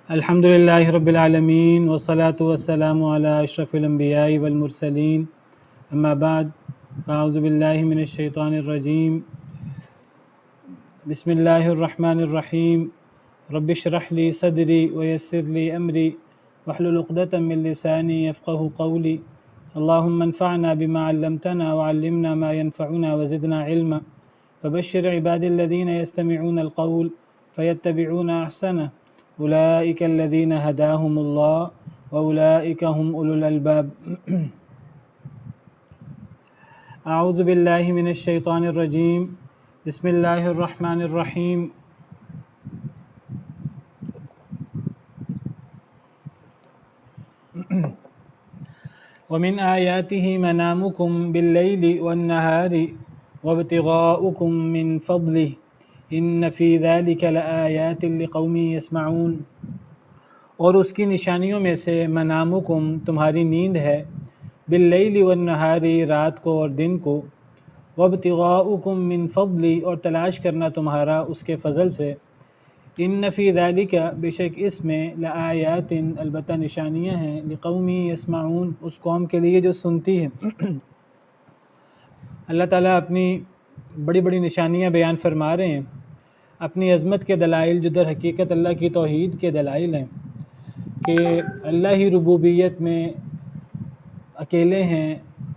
الحمد للہ رب العالمین والصلاة والسلام علی اشرف الانبیاء والمرسلین اما بعد اعوذ باللہ من الشیطان الرجیم بسم اللہ الرحمن الرحیم رب اشرح لی صدری ویسر لی امری واحلل عقدۃ من لسانی یفقہوا قولی اللہم انفعنا بما علمتنا وعلمنا ما ينفعنا وزدنا علما فبشر عبادی الذین یستمعون القول فیتبعون احسنہ اولئک الذین ہداہم اللہ واولئک هم اولو الالباب اعوذ باللہ من الشیطان الرجیم بسم اللہ الرحمن الرحیم ومن آیاتہ منامکم باللیل والنہار وابتغاؤکم من فضلہ ان فی ذلک لآیات لقوم یسمعون، اور اس کی نشانیوں میں سے منامکم تمہاری نیند ہے، باللیل والنہار رات کو اور دن کو، وابتغاؤکم من فضلی اور تلاش کرنا تمہارا اس کے فضل سے، ان فی ذالک بے شک اس میں لآیات البتہ نشانیاں ہیں، لقوم یسمعون اس قوم کے لیے جو سنتی ہے۔ اللہ تعالیٰ اپنی بڑی بڑی نشانیاں بیان فرما رہے ہیں، اپنی عظمت کے دلائل جو در حقیقت اللہ کی توحید کے دلائل ہیں کہ اللہ ہی ربوبیت میں اکیلے ہیں،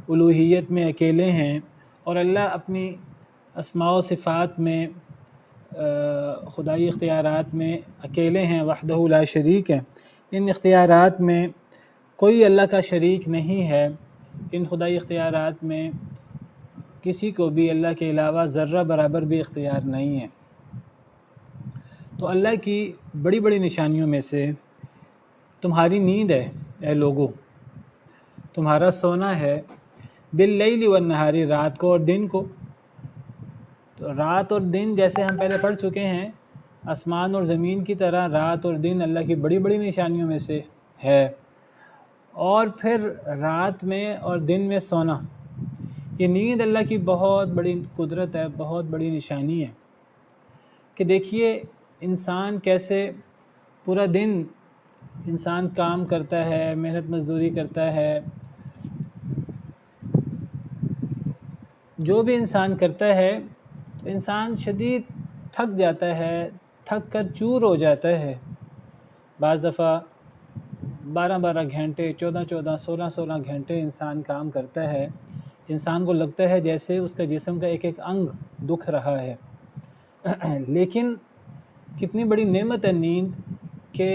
الوہیت میں اکیلے ہیں، اور اللہ اپنی اسماء و صفات میں خدائی اختیارات میں اکیلے ہیں، وحدہ لا شریک ہیں۔ ان اختیارات میں کوئی اللہ کا شریک نہیں ہے، ان خدائی اختیارات میں کسی کو بھی اللہ کے علاوہ ذرہ برابر بھی اختیار نہیں ہے۔ تو اللہ کی بڑی بڑی نشانیوں میں سے تمہاری نیند ہے اے لوگو، تمہارا سونا ہے، باللیل والنہار رات کو اور دن کو۔ تو رات اور دن جیسے ہم پہلے پڑھ چکے ہیں، آسمان اور زمین کی طرح رات اور دن اللہ کی بڑی بڑی نشانیوں میں سے ہے۔ اور پھر رات میں اور دن میں سونا، یہ نیند اللہ کی بہت بڑی قدرت ہے، بہت بڑی نشانی ہے کہ دیکھیے انسان کیسے پورا دن انسان کام کرتا ہے، محنت مزدوری کرتا ہے، جو بھی انسان کرتا ہے تو انسان شدید تھک جاتا ہے، تھک کر چور ہو جاتا ہے۔ بعض دفعہ 12 گھنٹے، 14 16 گھنٹے انسان کام کرتا ہے، انسان کو لگتا ہے جیسے اس کا جسم کا ایک ایک انگ دکھ رہا ہے۔ لیکن کتنی بڑی نعمت ہے نیند کہ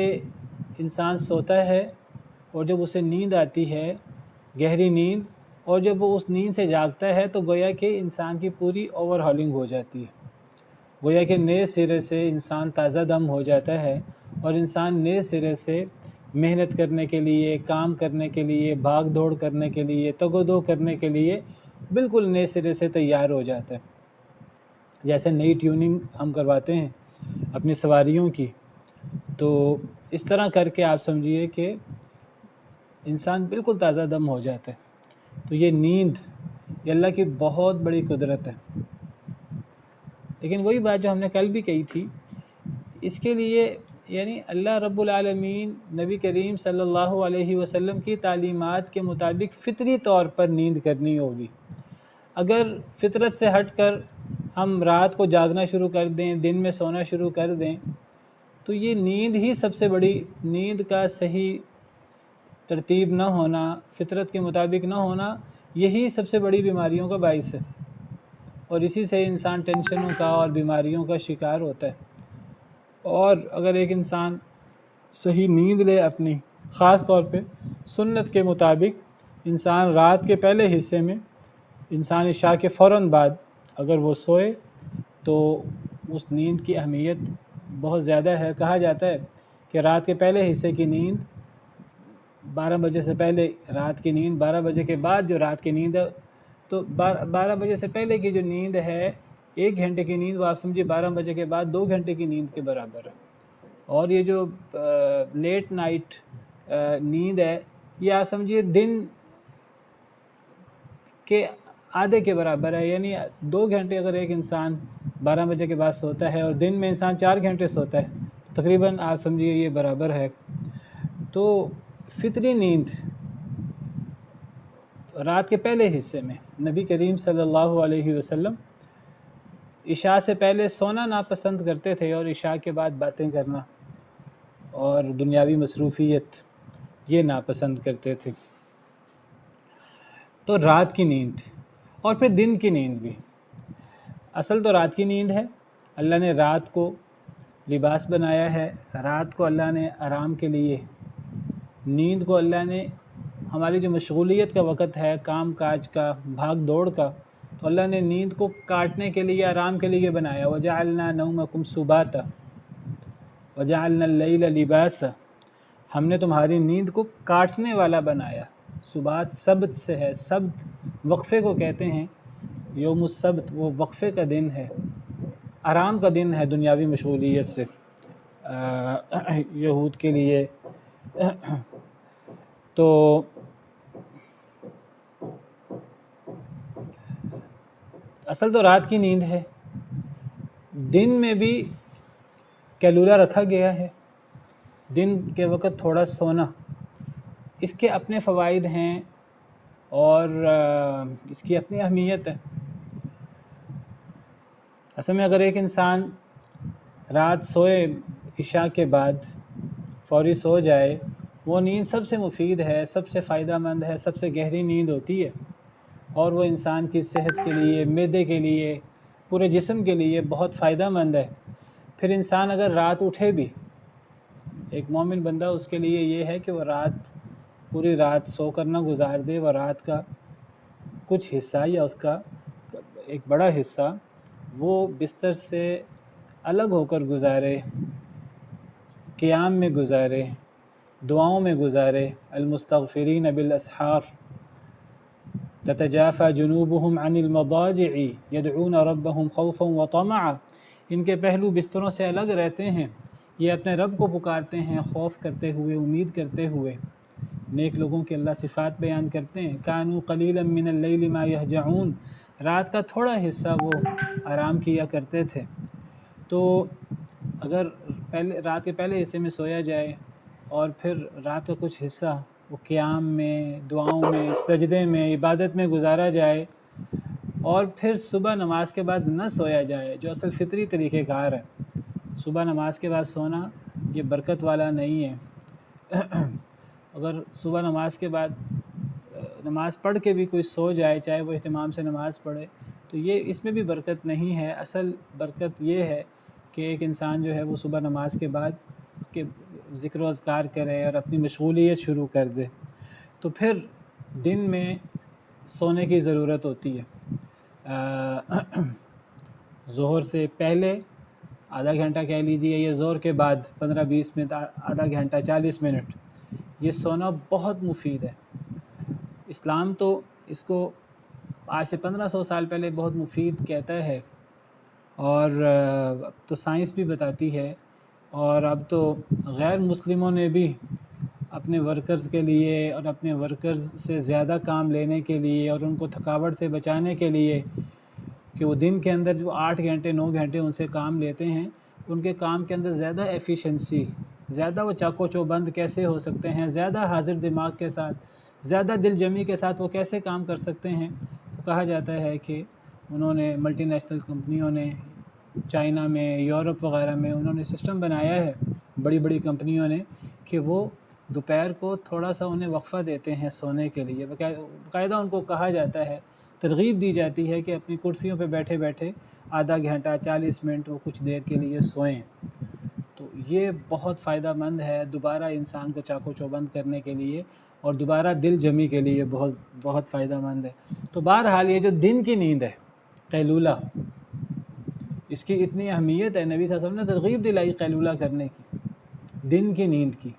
انسان سوتا ہے اور جب اسے نیند آتی ہے، گہری نیند، اور جب وہ اس نیند سے جاگتا ہے تو گویا کہ انسان کی پوری اوور ہالنگ ہو جاتی ہے، گویا کہ نئے سرے سے انسان تازہ دم ہو جاتا ہے، اور انسان نئے سرے سے محنت کرنے کے لیے، کام کرنے کے لیے، بھاگ دوڑ کرنے کے لیے، تگ و دو کرنے کے لیے بالکل نئے سرے سے تیار ہو جاتا ہے۔ جیسے نئی ٹیوننگ ہم کرواتے ہیں اپنی سواریوں کی، تو اس طرح کر کے آپ سمجھیے کہ انسان بالکل تازہ دم ہو جاتا ہے۔ تو یہ نیند یہ اللہ کی بہت بڑی قدرت ہے۔ لیکن وہی بات جو ہم نے کل بھی کہی تھی، اس کے لیے یعنی اللہ رب العالمین نبی کریم صلی اللہ علیہ وسلم کی تعلیمات کے مطابق فطری طور پر نیند کرنی ہوگی۔ اگر فطرت سے ہٹ کر ہم رات کو جاگنا شروع کر دیں، دن میں سونا شروع کر دیں، تو یہ نیند ہی سب سے بڑی، نیند کا صحیح ترتیب نہ ہونا، فطرت کے مطابق نہ ہونا، یہی سب سے بڑی بیماریوں کا باعث ہے، اور اسی سے انسان ٹینشنوں کا اور بیماریوں کا شکار ہوتا ہے۔ اور اگر ایک انسان صحیح نیند لے اپنی، خاص طور پہ سنت کے مطابق انسان رات کے پہلے حصے میں، انسان عشاء کے فوراً بعد اگر وہ سوئے تو اس نیند کی اہمیت بہت زیادہ ہے۔ کہا جاتا ہے کہ رات کے پہلے حصے کی نیند 12 بجے سے پہلے، رات کی نیند 12 بجے کے بعد جو رات کی نیند ہے، تو 12 بجے سے پہلے کی جو نیند ہے 1 گھنٹے کی نیند، وہ آپ سمجھے 12 بجے کے بعد 2 گھنٹے کی نیند کے برابر ہے۔ اور یہ جو لیٹ نائٹ نیند ہے، یہ آپ سمجھیے دن کے آدھے کے برابر ہے۔ یعنی 2 گھنٹے اگر ایک انسان 12 بجے کے بعد سوتا ہے اور دن میں انسان 4 گھنٹے سوتا ہے تقریباً آپ سمجھیے یہ برابر ہے۔ تو فطری نیند رات کے پہلے حصے میں نبی کریم صلی اللہ علیہ وسلم عشاء سے پہلے سونا ناپسند کرتے تھے، اور عشاء کے بعد باتیں کرنا اور دنیاوی مصروفیت یہ ناپسند کرتے تھے۔ تو رات کی نیند اور پھر دن کی نیند بھی، اصل تو رات کی نیند ہے۔ اللہ نے رات کو لباس بنایا ہے، رات کو اللہ نے آرام کے لیے، نیند کو اللہ نے ہماری جو مشغولیت کا وقت ہے، کام کاج کا، بھاگ دوڑ کا، تو اللہ نے نیند کو کاٹنے کے لیے، آرام کے لیے بنایا۔ وَجَعَلْنَا نَوْمَكُمْ سُبَاتًا وَجَعَلْنَا اللَّيْلَ لِبَاسًا، ہم نے تمہاری نیند کو کاٹنے والا بنایا۔ سبات سبت سے ہے، سبت وقفے کو کہتے ہیں، یوم السبت وہ وقفے کا دن ہے، آرام کا دن ہے دنیاوی مشغولیت سے یہود کے لیے۔ تو اصل تو رات کی نیند ہے۔ دن میں بھی کیلولا رکھا گیا ہے، دن کے وقت تھوڑا سونا، اس کے اپنے فوائد ہیں اور اس کی اپنی اہمیت ہے۔ اصل میں اگر ایک انسان رات سوئے، عشاء کے بعد فوری سو جائے، وہ نیند سب سے مفید ہے، سب سے فائدہ مند ہے، سب سے گہری نیند ہوتی ہے، اور وہ انسان کی صحت کے لیے، معدے کے لیے، پورے جسم کے لیے بہت فائدہ مند ہے۔ پھر انسان اگر رات اٹھے بھی، ایک مومن بندہ، اس کے لیے یہ ہے کہ وہ پوری رات سو کر نہ گزار دے، وہ رات کا کچھ حصہ یا اس کا ایک بڑا حصہ وہ بستر سے الگ ہو کر گزارے، قیام میں گزارے، دعاؤں میں گزارے۔ المستغفرین بالاسحار تتجافى جنوبهم عن المضاجع يدعون ربهم خوفا وطمعا، ان کے پہلو بستروں سے الگ رہتے ہیں، یہ اپنے رب کو پکارتے ہیں خوف کرتے ہوئے، امید کرتے ہوئے۔ نیک لوگوں کے اللہ صفات بیان کرتے ہیں، كانوا قليلا من الليل ما يهجعون، رات کا تھوڑا حصہ وہ آرام کیا کرتے تھے۔ تو اگر رات کے پہلے حصے میں سویا جائے اور پھر رات کا کچھ حصہ وہ قیام میں، دعاؤں میں، سجدے میں، عبادت میں گزارا جائے، اور پھر صبح نماز کے بعد نہ سویا جائے، جو اصل فطری طریقہ کار ہے۔ صبح نماز کے بعد سونا یہ برکت والا نہیں ہے۔ اگر صبح نماز کے بعد نماز پڑھ کے بھی کوئی سو جائے، چاہے وہ اہتمام سے نماز پڑھے، تو یہ اس میں بھی برکت نہیں ہے۔ اصل برکت یہ ہے کہ ایک انسان جو ہے وہ صبح نماز کے بعد اس کے ذکر و اذکار کرے اور اپنی مشغولیت شروع کر دے، تو پھر دن میں سونے کی ضرورت ہوتی ہے۔ ظہر سے پہلے آدھا گھنٹہ کہہ لیجیے، یا ظہر کے بعد 15-20 منٹ، آدھا گھنٹہ 40 منٹ، یہ سونا بہت مفید ہے۔ اسلام تو اس کو آج سے 1500 سال پہلے بہت مفید کہتا ہے، اور اب تو سائنس بھی بتاتی ہے، اور اب تو غیر مسلموں نے بھی اپنے ورکرز کے لیے اور اپنے ورکرز سے زیادہ کام لینے کے لیے اور ان کو تھکاوٹ سے بچانے کے لیے، کہ وہ دن کے اندر جو 8 گھنٹے 9 گھنٹے ان سے کام لیتے ہیں، ان کے کام کے اندر زیادہ ایفیشنسی، زیادہ وہ چاق و چوبند کیسے ہو سکتے ہیں، زیادہ حاضر دماغ کے ساتھ، زیادہ دل جمی کے ساتھ وہ کیسے کام کر سکتے ہیں۔ تو کہا جاتا ہے کہ انہوں نے، ملٹی نیشنل کمپنیوں نے، چائنا میں، یورپ وغیرہ میں، انہوں نے سسٹم بنایا ہے، بڑی بڑی کمپنیوں نے، کہ وہ دوپہر کو تھوڑا سا انہیں وقفہ دیتے ہیں سونے کے لیے۔ باقاعدہ ان کو کہا جاتا ہے، ترغیب دی جاتی ہے کہ اپنی کرسیوں پہ بیٹھے بیٹھے آدھا گھنٹہ 40 منٹ وہ کچھ دیر کے لیے سوئیں۔ تو یہ بہت فائدہ مند ہے دوبارہ انسان کو چاق و چوبند کرنے کے لیے، اور دوبارہ دل جمی کے لیے بہت بہت فائدہ مند ہے۔ تو بہرحال یہ جو دن کی نیند ہے، قیلولہ، اس کی اتنی اہمیت ہے، نبی صلی اللہ علیہ وسلم نے ترغیب دلائی قیلولہ کرنے کی، دن کی نیند کی۔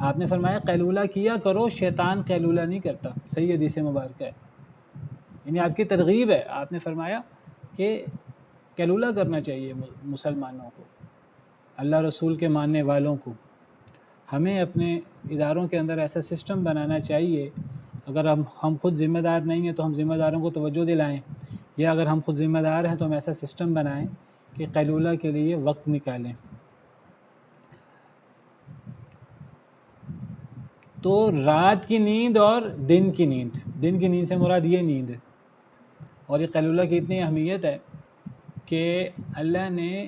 آپ نے فرمایا قیلولہ کیا کرو، شیطان قیلولہ نہیں کرتا، صحیح حدیث مبارکہ ہے، یعنی آپ کی ترغیب ہے۔ آپ نے فرمایا کہ قیلولہ کرنا چاہیے مسلمانوں کو، اللہ رسول کے ماننے والوں کو۔ ہمیں اپنے اداروں کے اندر ایسا سسٹم بنانا چاہیے، اگر ہم خود ذمہ دار نہیں ہیں تو ہم ذمہ داروں کو توجہ دلائیں، یا اگر ہم خود ذمہ دار ہیں تو ہم ایسا سسٹم بنائیں کہ قیلولہ کے لیے وقت نکالیں۔ تو رات کی نیند اور دن کی نیند سے مراد یہ نیند ہے. اور یہ قیلولہ کی اتنی اہمیت ہے کہ اللہ نے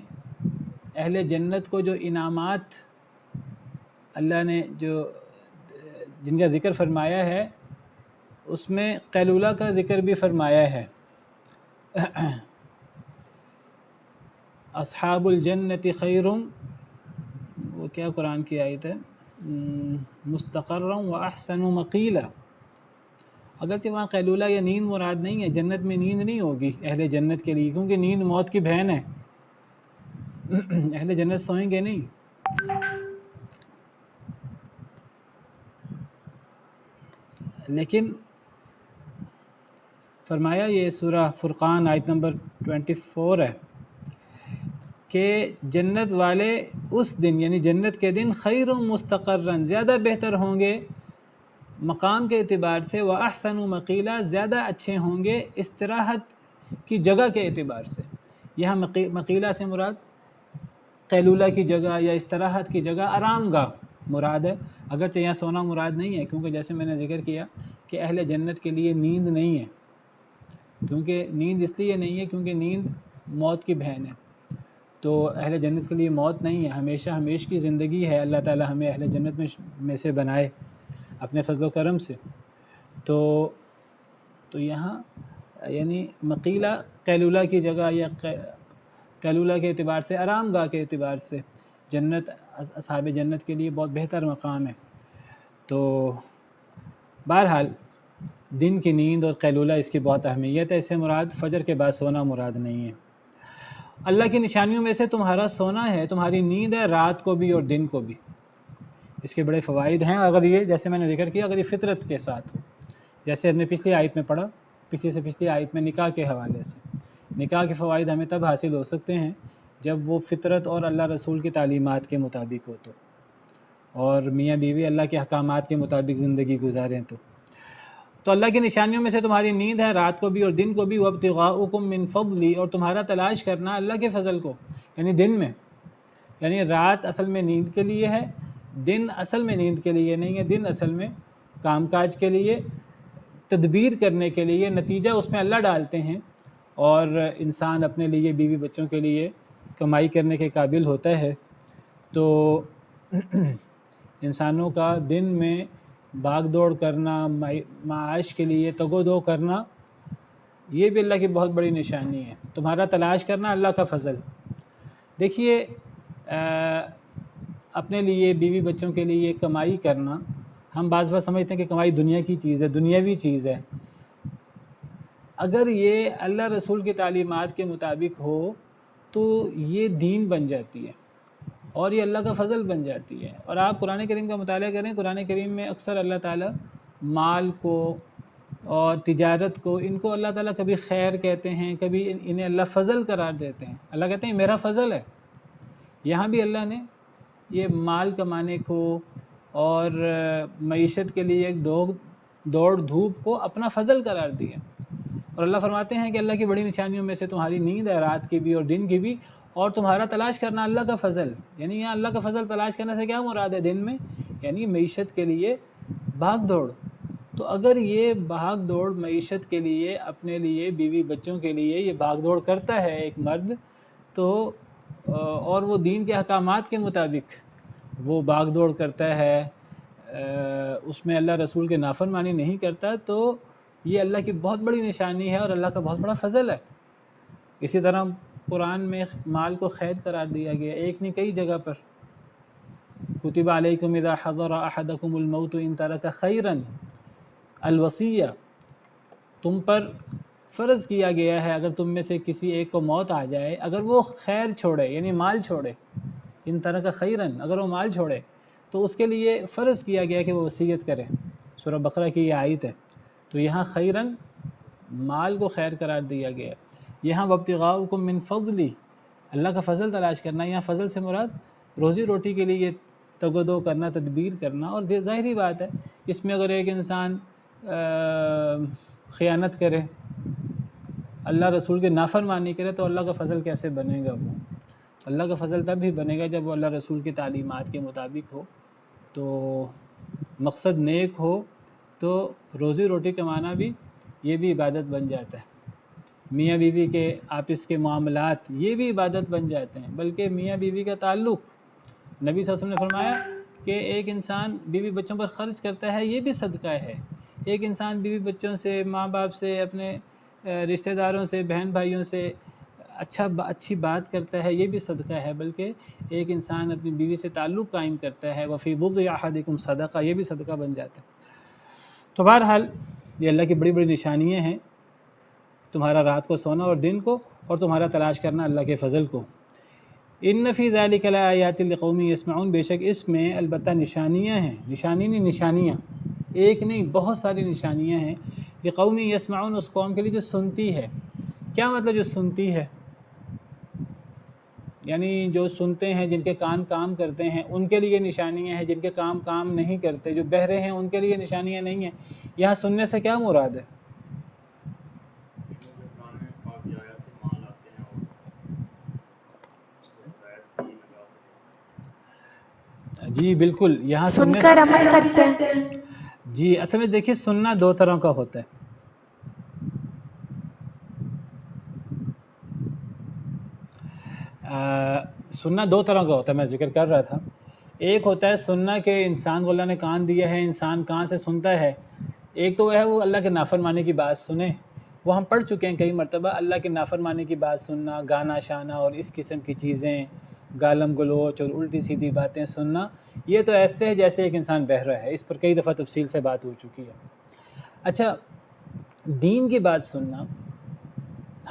اہل جنت کو جو انعامات اللہ نے جن کا ذکر فرمایا ہے اس میں قیلولہ کا ذکر بھی فرمایا ہے. اصحاب الجنت خیر، وہ کیا قرآن کی آیت ہے، مستقرا و احسن مقیلا. اگرچہ وہاں قیلولہ یا نیند مراد نہیں ہے، جنت میں نیند نہیں ہوگی اہل جنت کے لیے، کیونکہ نیند موت کی بہن ہے. اہل جنت سوئیں گے نہیں. لیکن فرمایا، یہ سورہ فرقان آیت نمبر 24 ہے کہ جنت والے اس دن یعنی جنت کے دن خیر مستقرن، زیادہ بہتر ہوں گے مقام کے اعتبار سے، و احسن مقیلا، زیادہ اچھے ہوں گے استراحت کی جگہ کے اعتبار سے. یہاں مقیلہ سے مراد قیلولہ کی جگہ یا استراحت کی جگہ، آرام گاہ مراد ہے. اگرچہ یہاں سونا مراد نہیں ہے، کیونکہ جیسے میں نے ذکر کیا کہ اہل جنت کے لیے نیند نہیں ہے. کیونکہ نیند اس لیے نہیں ہے کیونکہ نیند موت کی بہن ہے. تو اہل جنت کے لیے موت نہیں ہے، ہمیشہ ہمیش کی زندگی ہے. اللہ تعالی ہمیں اہل جنت میں سے بنائے اپنے فضل و کرم سے. تو یہاں یعنی مقیلہ قیلولہ کی جگہ یا قیلولہ کے اعتبار سے، آرام گاہ کے اعتبار سے جنت اصحاب جنت کے لیے بہت بہتر مقام ہے. تو بہرحال دن کی نیند اور قیلولہ اس کی بہت اہمیت ہے. اس سے مراد فجر کے بعد سونا مراد نہیں ہے. اللہ کی نشانیوں میں سے تمہارا سونا ہے، تمہاری نیند ہے، رات کو بھی اور دن کو بھی. اس کے بڑے فوائد ہیں. اگر یہ جیسے میں نے ذکر کیا، اگر یہ فطرت کے ساتھ ہو، جیسے ہم نے پچھلی آیت میں پڑھا، پچھلی آیت میں نکاح کے حوالے سے، نکاح کے فوائد ہمیں تب حاصل ہو سکتے ہیں جب وہ فطرت اور اللہ رسول کی تعلیمات کے مطابق ہو اور میاں بیوی اللہ کے احکامات کے مطابق زندگی گزاریں. تو اللہ کی نشانیوں میں سے تمہاری نیند ہے، رات کو بھی اور دن کو بھی. وابتغاؤکم من فضلی، اور تمہارا تلاش کرنا اللہ کے فضل کو، یعنی دن میں. یعنی رات اصل میں نیند کے لیے ہے، دن اصل میں نیند کے لیے نہیں ہے. دن اصل میں کام کاج کے لیے، تدبیر کرنے کے لیے، نتیجہ اس میں اللہ ڈالتے ہیں. اور انسان اپنے لیے، بیوی بچوں کے لیے کمائی کرنے کے قابل ہوتا ہے. تو انسانوں کا دن میں بھاگ دوڑ کرنا، معاش کے لیے تگ و دو کرنا، یہ بھی اللہ کی بہت بڑی نشانی ہے. تمہارا تلاش کرنا اللہ کا فضل. دیکھیے، اپنے لیے، بیوی بچوں کے لیے کمائی کرنا، ہم بعض بار سمجھتے ہیں کہ کمائی دنیا کی چیز ہے، دنیاوی چیز ہے. اگر یہ اللہ رسول کی تعلیمات کے مطابق ہو تو یہ دین بن جاتی ہے اور یہ اللہ کا فضل بن جاتی ہے. اور آپ قرآن کریم کا مطالعہ کریں، قرآن کریم میں اکثر اللہ تعالیٰ مال کو اور تجارت کو، ان کو اللہ تعالیٰ کبھی خیر کہتے ہیں، کبھی انہیں اللہ فضل قرار دیتے ہیں. اللہ کہتے ہیں میرا فضل ہے. یہاں بھی اللہ نے یہ مال کمانے کو اور معیشت کے لیے ایک دوڑ دھوپ کو اپنا فضل قرار دیا. اور اللہ فرماتے ہیں کہ اللہ کی بڑی نشانیوں میں سے تمہاری نیند ہے، رات کی بھی اور دن کی بھی، اور تمہارا تلاش کرنا اللہ کا فضل. یعنی یہاں اللہ کا فضل تلاش کرنے سے کیا مراد ہے دن میں؟ یعنی معیشت کے لیے بھاگ دوڑ. تو اگر یہ بھاگ دوڑ معیشت کے لیے، اپنے لیے، بیوی بچوں کے لیے یہ بھاگ دوڑ کرتا ہے ایک مرد، تو اور وہ دین کے احکامات کے مطابق وہ بھاگ دوڑ کرتا ہے، اس میں اللہ رسول کے نافرمانی نہیں کرتا، تو یہ اللہ کی بہت بڑی نشانی ہے اور اللہ کا بہت بڑا فضل ہے. اسی طرح قرآن میں مال کو خیر قرار دیا گیا، ایک نہیں کئی جگہ پر. کتب علیکم اذا حضر احدکم الموت ان ترک خیرا الوصیہ، تم پر فرض کیا گیا ہے اگر تم میں سے کسی ایک کو موت آ جائے، اگر وہ خیر چھوڑے یعنی مال چھوڑے، ان ترک خیرا، اگر وہ مال چھوڑے تو اس کے لیے فرض کیا گیا کہ وہ وصیت کرے. سورہ بقرہ کی یہ آیت ہے. تو یہاں خیرن مال کو خیر قرار دیا گیا. یہاں وابتغاؤکم من فضلی، اللہ کا فضل تلاش کرنا. یہاں فضل سے مراد روزی روٹی کے لیے تگ و دو کرنا، تدبیر کرنا. اور ظاہری بات ہے اس میں اگر ایک انسان خیانت کرے، اللہ رسول کے نافرمانی کرے، تو اللہ کا فضل کیسے بنے گا؟ وہ اللہ کا فضل تب ہی بنے گا جب وہ اللہ رسول کی تعلیمات کے مطابق ہو. تو مقصد نیک ہو تو روزی روٹی کمانا بھی یہ بھی عبادت بن جاتا ہے. میاں بیوی کے آپس کے معاملات یہ بھی عبادت بن جاتے ہیں. بلکہ میاں بیوی کا تعلق، نبی صلی اللہ علیہ وسلم نے فرمایا کہ ایک انسان بیوی بچوں پر خرچ کرتا ہے یہ بھی صدقہ ہے. ایک انسان بیوی بچوں سے، ماں باپ سے، اپنے رشتہ داروں سے، بہن بھائیوں سے اچھی بات کرتا ہے یہ بھی صدقہ ہے. بلکہ ایک انسان اپنی بیوی سے تعلق قائم کرتا ہے، وفی بضع احدکم صدقہ، یہ بھی صدقہ بن جاتا ہے. تو بہرحال یہ اللہ کی بڑی بڑی نشانیاں ہیں، تمہارا رات کو سونا اور دن کو، اور تمہارا تلاش کرنا اللہ کے فضل کو. ان فی ذلک لآیات لقوم یسمعون، بے شک اس میں البتہ نشانیاں ہیں، نشانیاں ایک نہیں بہت ساری نشانیاں ہیں. لقوم یسمعون، اس قوم کے لیے جو سنتی ہے. کیا مطلب جو سنتی ہے؟ یعنی جو سنتے ہیں، جن کے کان کام کرتے ہیں ان کے لیے نشانیاں ہیں. جن کے کام نہیں کرتے، جو بہرے ہیں، ان کے لیے نشانیاں نہیں ہیں. یہاں سننے سے کیا مراد ہے؟ جی بالکل، یہاں سن کر عمل کرتے ہیں. جی اصل میں دیکھیے سننا دو طرح کا ہوتا ہے. سننا دو طرح کا ہوتا ہے، میں ذکر کر رہا تھا. ایک ہوتا ہے سننا کہ انسان کو اللہ نے کان دیا ہے، انسان کان سے سنتا ہے. ایک تو وہ ہے وہ اللہ کے نافرمانی کی بات سنے. وہ ہم پڑھ چکے ہیں کئی مرتبہ، اللہ کے نافرمانی کی بات سننا، گانا شانا اور اس قسم کی چیزیں، گالم گلوچ اور الٹی سیدھی باتیں سننا، یہ تو ایسے ہے جیسے ایک انسان بہرا ہے. اس پر کئی دفعہ تفصیل سے بات ہو چکی ہے. اچھا، دین کی بات سننا،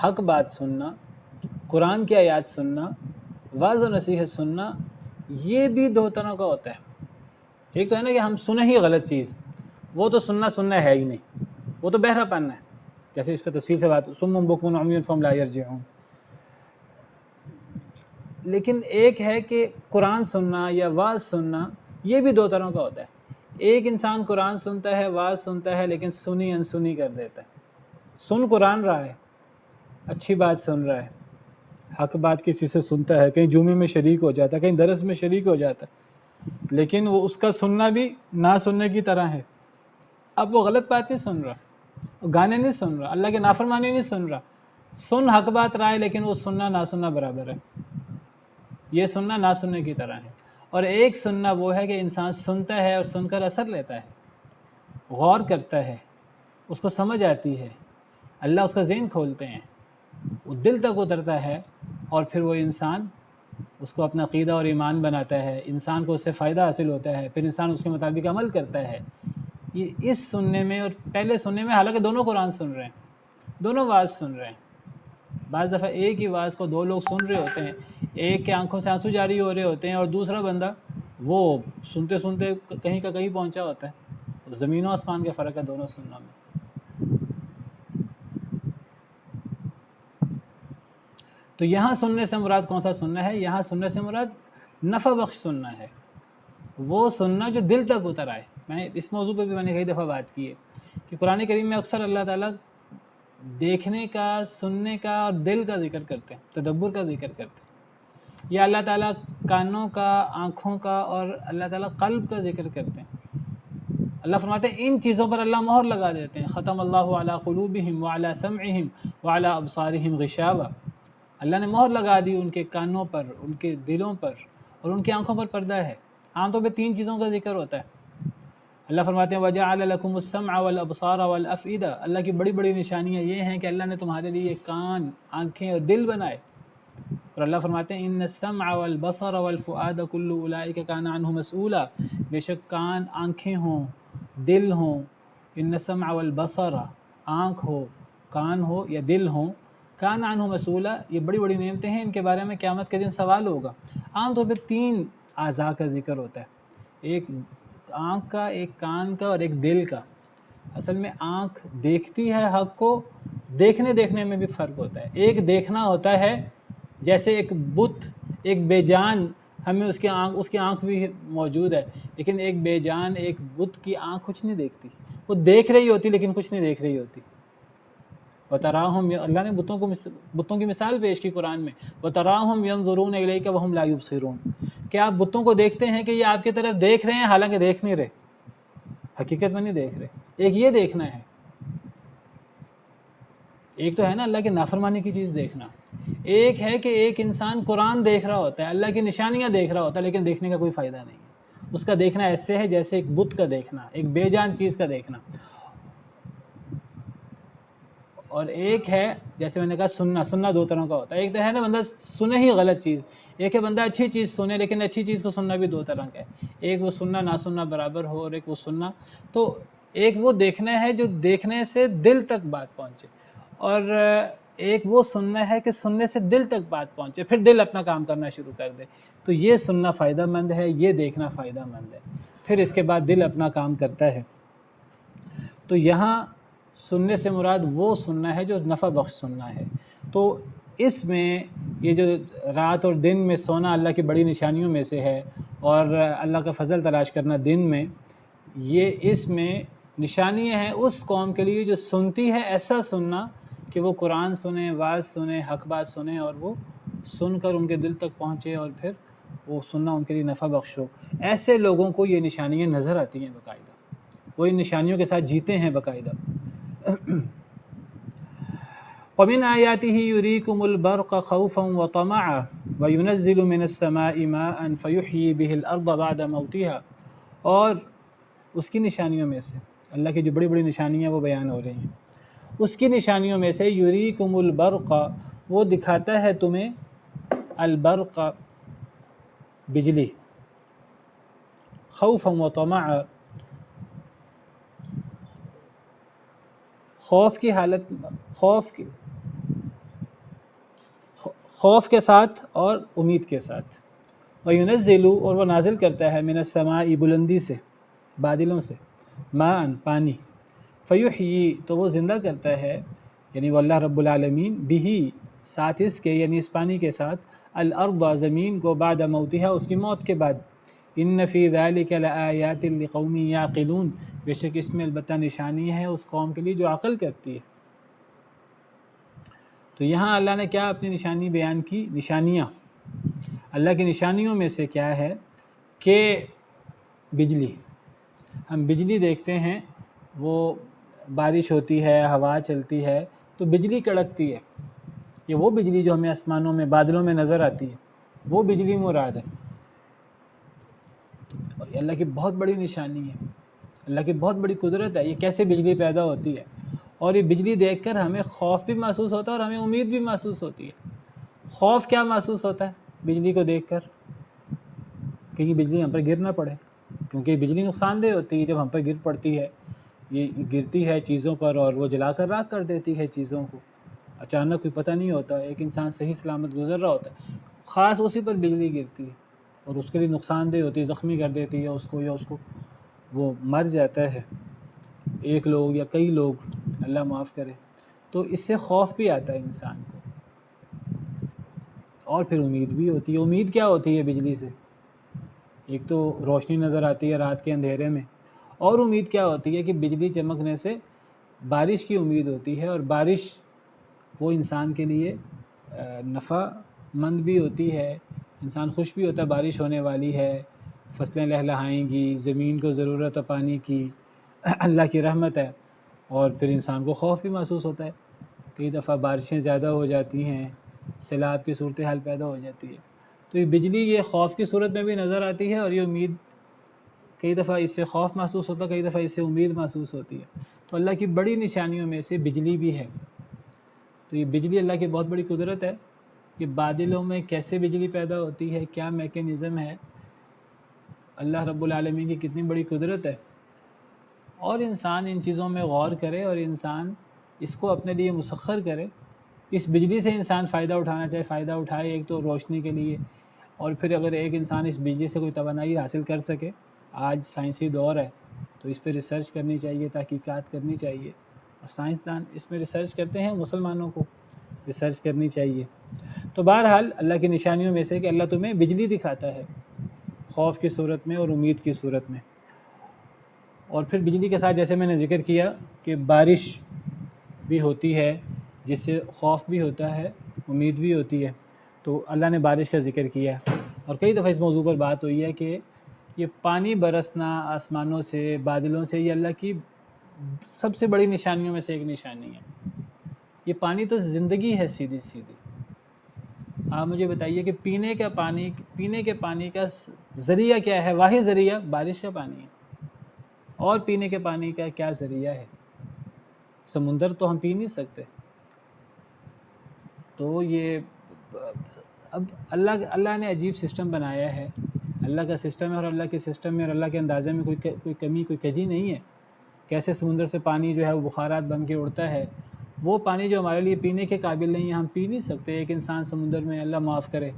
حق بات سننا، قرآن کی آیات سننا، واعظ و نصیحت سننا، یہ بھی دو طرح کا ہوتا ہے. ایک تو ہے نا کہ ہم سنیں ہی غلط چیز، وہ تو سننا ہے ہی نہیں، وہ تو بہرا پن ہے. جیسے اس پہ تفصیل سے بات، صم بکم عمی فہم لا یرجعون. لیکن ایک ہے کہ قرآن سننا یا واعظ سننا، یہ بھی دو طرح کا ہوتا ہے. ایک انسان قرآن سنتا ہے، واعظ سنتا ہے، لیکن سنی انسنی کر دیتا ہے. سن قرآن رہا ہے، اچھی بات سن رہا ہے، حق بات کسی سے سنتا ہے، کہیں جمعے میں شریک ہو جاتا ہے، کہیں درس میں شریک ہو جاتا ہے، لیکن وہ اس کا سننا بھی نہ سننے کی طرح ہے. اب وہ غلط بات نہیں سن رہا، گانے نہیں سن رہا، اللہ کے نافرمانی نہیں سن رہا، سن حق بات رہا ہے، لیکن وہ سننا نہ سننا برابر ہے. یہ سننا نہ سننے کی طرح ہے. اور ایک سننا وہ ہے کہ انسان سنتا ہے اور سن کر اثر لیتا ہے، غور کرتا ہے، اس کو سمجھ آتی ہے، اللہ اس کا ذہن کھولتے ہیں، وہ دل تک اترتا ہے، اور پھر وہ انسان اس کو اپنا عقیدہ اور ایمان بناتا ہے، انسان کو اس سے فائدہ حاصل ہوتا ہے، پھر انسان اس کے مطابق عمل کرتا ہے. یہ اس سننے میں اور پہلے سننے میں، حالانکہ دونوں قرآن سن رہے ہیں، دونوں واعظ سن رہے ہیں. بعض دفعہ ایک ہی واعظ کو دو لوگ سن رہے ہوتے ہیں، ایک کے آنکھوں سے آنسو جاری ہو رہے ہوتے ہیں، اور دوسرا بندہ وہ سنتے سنتے کہیں کا کہیں پہنچا ہوتا ہے. تو زمین و آسمان کا فرق ہے دونوں سننا میں. تو یہاں سننے سے مراد کون سا سننا ہے؟ یہاں سننے سے مراد نفع بخش سننا ہے، وہ سننا جو دل تک اتر آئے. میں اس موضوع پہ بھی میں نے کئی دفعہ بات کی ہے کہ قرآن کریم میں اکثر اللہ تعالیٰ دیکھنے کا، سننے کا اور دل کا ذکر کرتے ہیں، تدبر کا ذکر کرتے ہیں. یا اللہ تعالیٰ کانوں کا، آنکھوں کا اور اللہ تعالیٰ قلب کا ذکر کرتے ہیں. اللہ فرماتے ہیں ان چیزوں پر اللہ مہر لگا دیتے ہیں. ختم اللہ علی قلوبہم وعلی سمعہم وعلی ابصارہم غشاوہ. اللہ نے مہر لگا دی ان کے کانوں پر، ان کے دلوں پر، اور ان کی آنکھوں پر پردہ ہے. عام طور پہ تین چیزوں کا ذکر ہوتا ہے. اللہ فرماتے ہیں وَجَعَلَ لَكُمُ السَّمْعَ وَالْأَبْصَارَ وَالْأَفْئِدَةَ. اللہ کی بڑی بڑی نشانیاں یہ ہیں کہ اللہ نے تمہارے لیے کان، آنکھیں اور دل بنائے. اور اللہ فرماتے ہیں ان السمع والبصر والفؤاد كل اولئک کان عنہ مسئولا. بے شک کان، آنکھیں ہوں، دل ہوں، ان السمع والبصر، آنکھ ہو، کان ہو یا دل ہوں، کان عنہ مسئولا، یہ بڑی بڑی نعمتیں ہیں، ان کے بارے میں قیامت کے دن سوال ہوگا. عام طور پہ تین اعضاء کا ذکر ہوتا ہے، ایک آنکھ کا، ایک کان کا اور ایک دل کا. اصل میں آنکھ دیکھتی ہے حق کو، دیکھنے میں بھی فرق ہوتا ہے. ایک دیکھنا ہوتا ہے جیسے ایک بت، ایک بے جان، ہمیں اس کی آنکھ بھی موجود ہے، لیکن ایک بے جان، ایک بت کی آنکھ کچھ نہیں دیکھتی. وہ دیکھ رہی ہوتی لیکن کچھ نہیں دیکھ رہی ہوتی. وَتَرَاهُمْ، اللہ نے بتوں کی مثال پیش کی قرآن میں. وَتَرَاهُمْ يَنظُرُونَ إِلَيْكَ وَهُمْ لَا يُبْصِرُونَ، کہ آپ بتوں کو دیکھتے ہیں کہ یہ آپ کی طرف دیکھ رہے ہیں حالانکہ دیکھ نہیں رہے. حقیقت میں نہیں دیکھ رہے. ایک یہ دیکھنا ہے، ایک تو ہے نا اللہ کے نافرمانی کی چیز دیکھنا، ایک ہے کہ ایک انسان قرآن دیکھ رہا ہوتا ہے، اللہ کی نشانیاں دیکھ رہا ہوتا ہے، لیکن دیکھنے کا کوئی فائدہ نہیں ہے. اس کا دیکھنا ایسے ہے جیسے ایک بت کا دیکھنا، ایک بے جان چیز کا دیکھنا. اور ایک ہے جیسے میں نے کہا سننا دو طرح کا ہوتا ہے. ایک تو ہے نا بندہ سنے ہی غلط چیز، ایک ہے بندہ اچھی چیز سنے، لیکن اچھی چیز کو سننا بھی دو طرح کا ہے. ایک وہ سننا نہ سننا برابر ہو، اور ایک وہ سننا. تو ایک وہ دیکھنا ہے جو دیکھنے سے دل تک بات پہنچے، اور ایک وہ سننا ہے کہ سننے سے دل تک بات پہنچے، پھر دل اپنا کام کرنا شروع کر دے. تو یہ سننا فائدہ مند ہے، یہ دیکھنا فائدہ مند ہے، پھر اس کے بعد دل اپنا کام کرتا ہے. تو یہاں سننے سے مراد وہ سننا ہے جو نفع بخش سننا ہے. تو اس میں یہ جو رات اور دن میں سونا اللہ کی بڑی نشانیوں میں سے ہے، اور اللہ کا فضل تلاش کرنا دن میں، یہ اس میں نشانیاں ہیں اس قوم کے لیے جو سنتی ہے. ایسا سننا کہ وہ قرآن سنیں، واعظ سنیں، حق بات سنیں، اور وہ سن کر ان کے دل تک پہنچے، اور پھر وہ سننا ان کے لیے نفع بخش ہو. ایسے لوگوں کو یہ نشانیاں نظر آتی ہیں باقاعدہ، وہ ان نشانیوں کے ساتھ جیتے ہیں باقاعدہ. ومن آیاته يريكم البرق خوفا وطمعا وينزل من السماء ماء فيحيي به الارض بعد موتها. اور اس کی نشانیوں میں سے اللہ کی جو بڑی بڑی نشانیاں وہ بیان ہو رہی ہیں، اس کی نشانیوں میں سے یریکم البرق، وہ دکھاتا ہے تمہیں البرق بجلی، خوفا وطمعا، خوف کی حالت، خوف کے ساتھ اور امید کے ساتھ. وَيُنَزِّلُ، اور وہ نازل کرتا ہے، من السماء، بلندی سے، بادلوں سے، ماءً، پانی، فیحیی، تو وہ زندہ کرتا ہے، یعنی وہ اللہ رب العالمین، بہی، ساتھ اس کے، یعنی اس پانی کے ساتھ، الارض، زمین کو، بعد موتها، اس کی موت کے بعد. ان فی ذلک لآیات لقوم یعقلون، بے شک اس میں البتہ نشانی ہے اس قوم کے لیے جو عقل کرتی ہے. تو یہاں اللہ نے کیا اپنی نشانی بیان کی؟ نشانیاں. اللہ کی نشانیوں میں سے کیا ہے کہ بجلی. ہم بجلی دیکھتے ہیں، وہ بارش ہوتی ہے، ہوا چلتی ہے تو بجلی کڑکتی ہے. یہ وہ بجلی جو ہمیں آسمانوں میں، بادلوں میں نظر آتی ہے، وہ بجلی مراد ہے. اور اللہ کی بہت بڑی نشانی ہے، اللہ کی بہت بڑی قدرت ہے. یہ کیسے بجلی پیدا ہوتی ہے، اور یہ بجلی دیکھ کر ہمیں خوف بھی محسوس ہوتا ہے اور ہمیں امید بھی محسوس ہوتی ہے. خوف کیا محسوس ہوتا ہے بجلی کو دیکھ کر؟ کہیں بجلی ہم پر گر نہ پڑے، کیونکہ بجلی نقصان دہ ہوتی ہے. جب ہم پر گر پڑتی ہے، یہ گرتی ہے چیزوں پر اور وہ جلا کر راکھ کر دیتی ہے چیزوں کو. اچانک کوئی پتہ نہیں ہوتا، ایک انسان صحیح سلامت گزر رہا ہوتا ہے، خاص اسی پر بجلی گرتی ہے اور اس کے لیے نقصان دہ ہوتی ہے، زخمی کر دیتی ہے اس کو، یا اس کو وہ مر جاتا ہے، ایک لوگ یا کئی لوگ، اللہ معاف کرے. تو اس سے خوف بھی آتا ہے انسان کو، اور پھر امید بھی ہوتی ہے. امید کیا ہوتی ہے بجلی سے؟ ایک تو روشنی نظر آتی ہے رات کے اندھیرے میں، اور امید کیا ہوتی ہے کہ بجلی چمکنے سے بارش کی امید ہوتی ہے، اور بارش وہ انسان کے لیے نفع مند بھی ہوتی ہے. انسان خوش بھی ہوتا ہے بارش ہونے والی ہے، فصلیں لہلہائیں گی، زمین کو ضرورت ہے پانی کی، اللہ کی رحمت ہے. اور پھر انسان کو خوف بھی محسوس ہوتا ہے، کئی دفعہ بارشیں زیادہ ہو جاتی ہیں، سیلاب کی صورتحال پیدا ہو جاتی ہے. تو یہ بجلی یہ خوف کی صورت میں بھی نظر آتی ہے، اور یہ امید، کئی دفعہ اس سے خوف محسوس ہوتا ہے، کئی دفعہ اس سے امید محسوس ہوتی ہے. تو اللہ کی بڑی نشانیوں میں سے بجلی بھی ہے. تو یہ بجلی اللہ کی بہت بڑی قدرت ہے. یہ بادلوں میں کیسے بجلی پیدا ہوتی ہے، کیا میکینزم ہے، اللہ رب العالمین کی کتنی بڑی قدرت ہے. اور انسان ان چیزوں میں غور کرے اور انسان اس کو اپنے لیے مسخر کرے. اس بجلی سے انسان فائدہ اٹھانا چاہے فائدہ اٹھائے، ایک تو روشنی کے لیے، اور پھر اگر ایک انسان اس بجلی سے کوئی توانائی حاصل کر سکے، آج سائنسی دور ہے تو اس پہ ریسرچ کرنی چاہیے، تحقیقات کرنی چاہیے. اور سائنسدان اس میں ریسرچ کرتے ہیں، مسلمانوں کو ریسرچ کرنی چاہیے. تو بہرحال اللہ کی نشانیوں میں سے کہ اللہ تمہیں بجلی دکھاتا ہے، خوف کی صورت میں اور امید کی صورت میں. اور پھر بجلی کے ساتھ جیسے میں نے ذکر کیا کہ بارش بھی ہوتی ہے، جس سے خوف بھی ہوتا ہے، امید بھی ہوتی ہے. تو اللہ نے بارش کا ذکر کیا، اور کئی دفعہ اس موضوع پر بات ہوئی ہے کہ یہ پانی برسنا آسمانوں سے، بادلوں سے، یہ اللہ کی سب سے بڑی نشانیوں میں سے ایک نشانی ہے۔ یہ پانی تو زندگی ہے سیدھی سیدھی۔ آپ مجھے بتائیے کہ پینے کے پانی کا ذریعہ کیا ہے؟ واحد ذریعہ بارش کا پانی ہے۔ اور پینے کے پانی کا کیا ذریعہ ہے؟ سمندر تو ہم پی نہیں سکتے۔ تو یہ اب اللہ نے عجیب سسٹم بنایا ہے، اللہ کا سسٹم ہے، اور اللہ کے سسٹم میں اور اللہ کے اندازے میں کوئی کمی کوئی کجی نہیں ہے۔ کیسے سمندر سے پانی جو ہے وہ بخارات بن کے اڑتا ہے، وہ پانی جو ہمارے لیے پینے کے قابل نہیں ہے، ہم پی نہیں سکتے۔ ایک انسان سمندر میں، اللہ معاف کرے،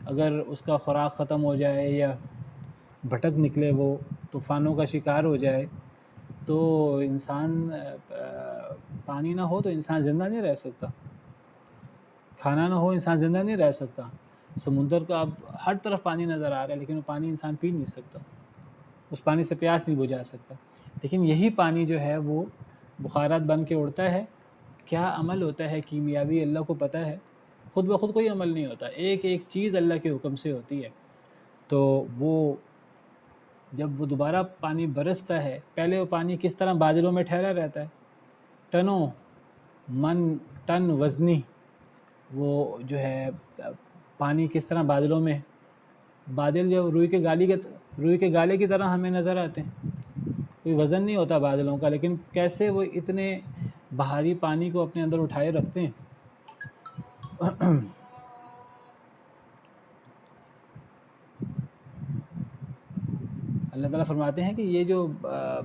اگر اس کا خوراک ختم ہو جائے یا بھٹک نکلے، وہ طوفانوں کا شکار ہو جائے، تو انسان پانی نہ ہو تو انسان زندہ نہیں رہ سکتا، کھانا نہ ہو انسان زندہ نہیں رہ سکتا۔ سمندر کا اب ہر طرف پانی نظر آ رہا ہے، لیکن وہ پانی انسان پی نہیں سکتا، اس پانی سے پیاس نہیں بجھا سکتا۔ لیکن یہی پانی جو ہے وہ بخارات بن کے اڑتا ہے۔ کیا عمل ہوتا ہے کیمیاوی، اللہ کو پتہ ہے، خود بخود کوئی عمل نہیں ہوتا، ایک ایک چیز اللہ کے حکم سے ہوتی ہے۔ تو وہ جب وہ دوبارہ پانی برستا ہے، پہلے وہ پانی کس طرح بادلوں میں ٹھہرا رہتا ہے، ٹن وزنی، وہ جو ہے پانی کس طرح بادلوں میں، بادل جو روئی کے گالے کی طرح ہمیں نظر آتے ہیں، کوئی وزن نہیں ہوتا بادلوں کا، لیکن کیسے وہ اتنے بھاری پانی کو اپنے اندر اٹھائے رکھتے ہیں۔ اللہ تعالیٰ فرماتے ہیں کہ یہ جو